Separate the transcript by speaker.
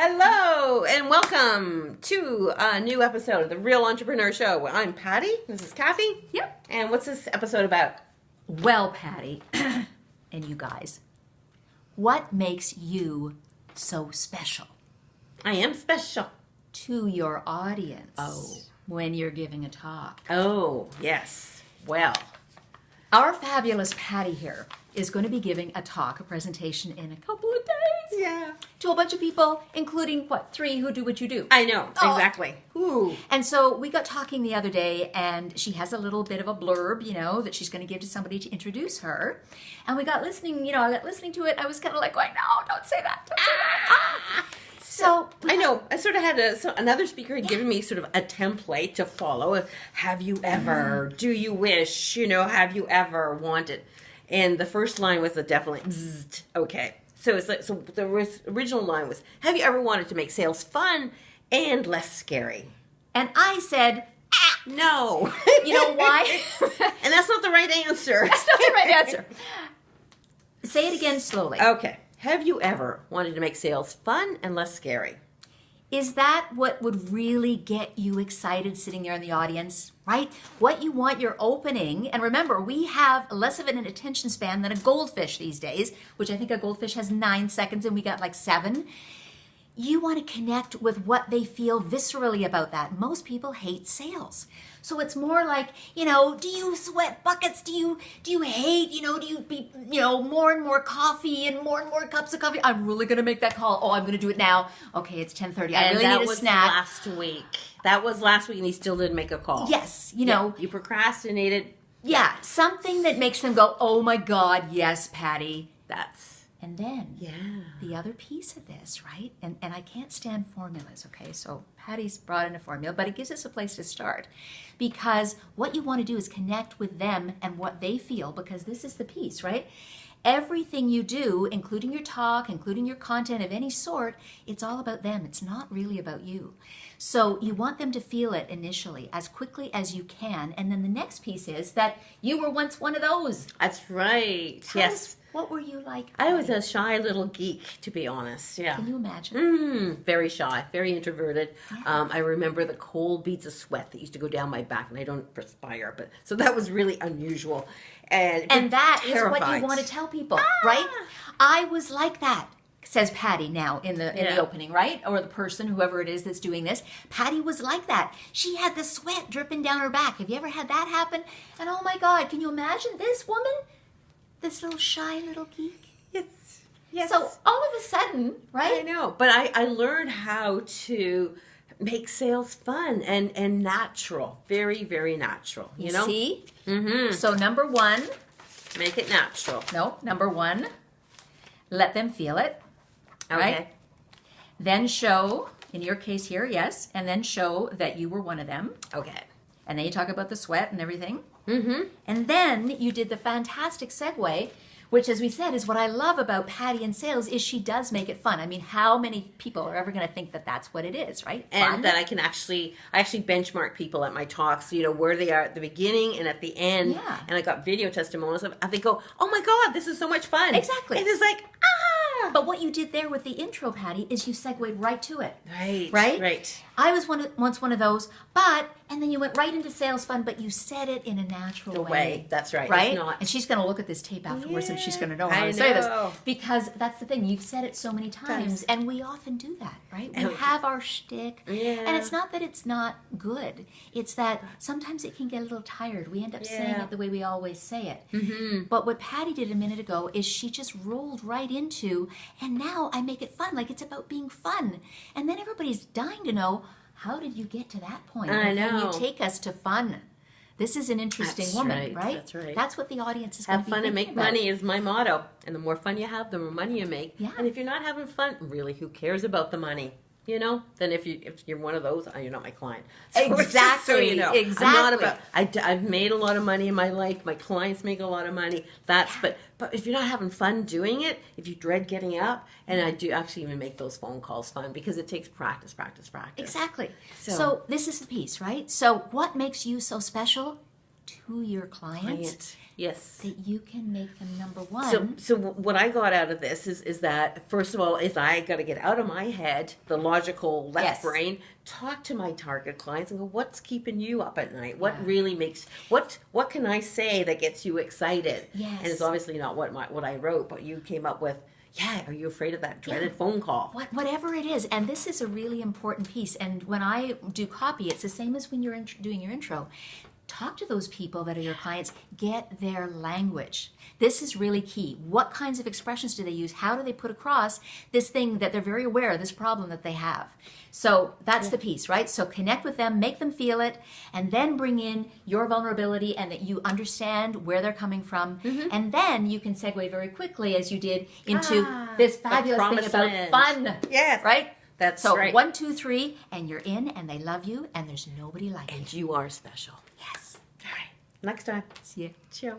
Speaker 1: Hello and welcome to a new episode of the Real Entrepreneur Show. I'm Patti. This is Kathy.
Speaker 2: Yep.
Speaker 1: And what's this episode about?
Speaker 2: Well, Patti, and you guys, what makes you so special
Speaker 1: I am special.
Speaker 2: to your audience
Speaker 1: Oh.
Speaker 2: when you're giving a talk?
Speaker 1: Oh, yes. Well,
Speaker 2: Our fabulous Patti here is going to be giving a talk, a presentation in a couple of days
Speaker 1: yeah.
Speaker 2: to a bunch of people, including, 3 who do what you do.
Speaker 1: I know.
Speaker 2: Oh.
Speaker 1: Exactly. Ooh.
Speaker 2: And so we got talking the other day, and she has a little bit of a blurb, that she's going to give to somebody to introduce her. And we got listening, I got listening to it. I was kind of like going, no, don't say that. Don't say that. So
Speaker 1: I know. I sort of had another speaker had given me sort of a template to follow. Have you ever? Do you wish? Have you ever wanted? And the first line was definitely bzzzt. Okay. So it's like the original line was, have you ever wanted to make sales fun and less scary?
Speaker 2: And I said,
Speaker 1: No.
Speaker 2: you know why?
Speaker 1: And that's not the right answer.
Speaker 2: That's not the right answer. Say it again slowly.
Speaker 1: Okay. Have you ever wanted to make sales fun and less scary?
Speaker 2: Is that what would really get you excited sitting there in the audience, right? What you want your opening, and remember, we have less of an attention span than a goldfish these days, which I think a goldfish has 9 seconds and we got like 7. You want to connect with what they feel viscerally about that. Most people hate sales. So it's more like, do you sweat buckets? Do you hate, do you be, more and more coffee and more cups of coffee? I'm really going to make that call. Oh, I'm going to do it now. Okay, it's 10:30. I really need a snack.
Speaker 1: Last week. That was last week and he still didn't make a call.
Speaker 2: Yes,
Speaker 1: You procrastinated.
Speaker 2: Yeah, something that makes them go, oh my God, yes, Patti. And then the other piece of this, right? And I can't stand formulas, okay? So Patti's brought in a formula, but it gives us a place to start. Because what you want to do is connect with them and what they feel, because this is the piece, right? Everything you do, including your talk, including your content of any sort, it's all about them. It's not really about you. So you want them to feel it initially as quickly as you can. And then the next piece is that you were once one of those.
Speaker 1: That's right. Yes.
Speaker 2: What were you like?
Speaker 1: I was a shy little geek, to be honest. Yeah.
Speaker 2: Can you imagine?
Speaker 1: Very shy, very introverted.
Speaker 2: Yeah.
Speaker 1: I remember the cold beads of sweat that used to go down my back, and I don't perspire, but so that was really unusual. And
Speaker 2: that is what
Speaker 1: terrified.
Speaker 2: you want to tell people, right? I was like that, says Patti now in the opening, right? Or the person, whoever it is that's doing this. Patti was like that. She had the sweat dripping down her back. Have you ever had that happen? And oh my God, can you imagine this woman? This little shy little geek?
Speaker 1: Yes.
Speaker 2: So all of a sudden, right?
Speaker 1: I know, but I learned how to make sales fun and natural. Very, very natural. You know?
Speaker 2: See?
Speaker 1: Mm-hmm.
Speaker 2: So number 1.
Speaker 1: Make it natural.
Speaker 2: No, number 1. Let them feel it.
Speaker 1: Okay.
Speaker 2: Right? Then show, in your case here, yes, and then show that you were one of them.
Speaker 1: Okay.
Speaker 2: And then you talk about the sweat and everything.
Speaker 1: Mm-hmm.
Speaker 2: And then you did the fantastic segue, which, as we said, is what I love about Patti in sales, is she does make it fun. I mean, how many people are ever going to think that that's what it is, right?
Speaker 1: And
Speaker 2: Fun?
Speaker 1: that I actually benchmark people at my talks, where they are at the beginning and at the end.
Speaker 2: Yeah.
Speaker 1: And I got video testimonials of, they go, oh my God, this is so much fun.
Speaker 2: Exactly.
Speaker 1: And it's like,
Speaker 2: But what you did there with the intro, Patti, is you segued right to it.
Speaker 1: Right.
Speaker 2: Right?
Speaker 1: Right.
Speaker 2: I was once one of those, and then you went right into sales fun, but you said it in a natural way.
Speaker 1: That's right.
Speaker 2: Right?
Speaker 1: It's not.
Speaker 2: And she's going to look at this tape afterwards and she's going to know
Speaker 1: I
Speaker 2: how to say this.
Speaker 1: know.
Speaker 2: Because that's the thing. You've said it so many times, and we often do that, right? We
Speaker 1: And-
Speaker 2: have our shtick.
Speaker 1: Yeah.
Speaker 2: And it's not that it's not good. It's that sometimes it can get a little tired. We end up saying
Speaker 1: Yeah.
Speaker 2: it the way we always say it.
Speaker 1: Mm-hmm.
Speaker 2: But what Patti did a minute ago is she just rolled right into, and now I make it fun. Like, it's about being fun. And then everybody's dying to know, how did you get to that point?
Speaker 1: I
Speaker 2: And Can
Speaker 1: know.
Speaker 2: you take us to fun? This is an interesting
Speaker 1: That's
Speaker 2: woman,
Speaker 1: right. That's right.
Speaker 2: That's what the audience is going
Speaker 1: Have
Speaker 2: to be
Speaker 1: fun and make
Speaker 2: thinking about.
Speaker 1: money is my motto. And the more fun you have, the more money you make.
Speaker 2: Yeah.
Speaker 1: And if you're not having fun, really, who cares about the money? Then if you're one of those, you're not my client. So it's just so
Speaker 2: Exactly.
Speaker 1: you know.
Speaker 2: Exactly.
Speaker 1: I'm not about. I've made a lot of money in my life. My clients make a lot of money. But if you're not having fun doing it, if you dread getting up, and I do actually even make those phone calls fun because it takes practice.
Speaker 2: Exactly.
Speaker 1: So-
Speaker 2: So this is the piece, right? So what makes you so special to your client.
Speaker 1: Yes.
Speaker 2: That you can make them number one.
Speaker 1: So what I got out of this is that, first of all, is I got to get out of my head, the logical left brain, talk to my target clients and go, what's keeping you up at night? What really makes, what can I say that gets you excited?
Speaker 2: Yes.
Speaker 1: And it's obviously not what I wrote, but you came up with, are you afraid of that dreaded phone call?
Speaker 2: Whatever it is. And this is a really important piece. And when I do copy, it's the same as when you're doing your intro. Talk to those people that are your clients. Get their language. This is really key. What kinds of expressions do they use? How do they put across this thing that they're very aware of, this problem that they have? So that's the piece, right? So connect with them, make them feel it, and then bring in your vulnerability and that you understand where they're coming from. And then you can segue very quickly, as you did, into this fabulous thing about fun.
Speaker 1: Yes.
Speaker 2: Right?
Speaker 1: That's
Speaker 2: so
Speaker 1: right.
Speaker 2: 1, 2, 3, and you're in, and they love you, and there's nobody like you.
Speaker 1: And you are special.
Speaker 2: Yes.
Speaker 1: All right. Next time.
Speaker 2: See you.
Speaker 1: Ciao.